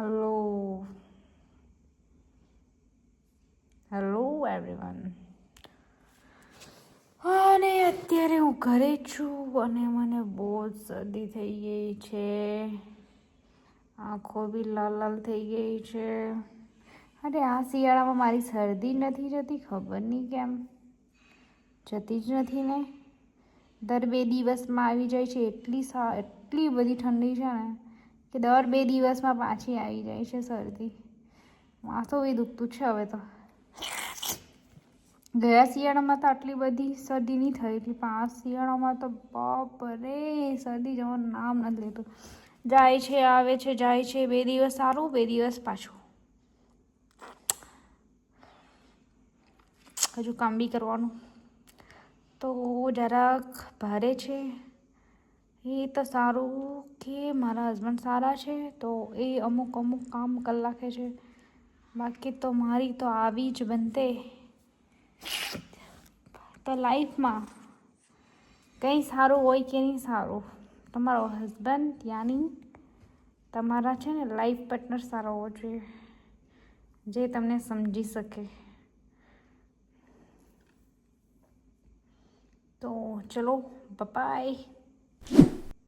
Hello hello everyone. અને અત્યારે હું ઘરે છું અને મને બહુ જ શરદી થઈ ગઈ છે. આંખો બી લાલ લાલ થઈ ગઈ છે. અરે આ શિયાળામાં મારી શરદી નથી જતી, ખબર નહીં કેમ જતી જ નથી ને. દર 2 દિવસમાં આવી જાય છે. એટલી બધી ઠંડી છે ને કે દર 2 દિવસમાં પાછી આવી જાય છે શરદી. માથું બી દુખતું છે હવે તો. ગયા શિયાળામાં તો આટલી બધી શરદી નહીં થઈ હતી, પણ આ શિયાળામાં તો બાપ રે શરદી જવાનું નામ નથી લેતું. જાય છે આવે છે જાય છે. 2 દિવસ સારું, 2 દિવસ પાછું. હજુ કામ બી કરવાનું તો જરાક ભારે છે. એ તો સારું કે મારા હસબન્ડ સારા છે તો એ અમુક કામ કરી નાખે છે. બાકી તો મારી તો આવી જ બનતે. તો લાઈફમાં કંઈ સારું હોય કે નહીં સારું, તમારો હસબન્ડ યાની તમારા છે ને લાઈફ પાર્ટનર સારો હોવો જોઈએ, જે તમને સમજી શકે. તો ચલો બાય.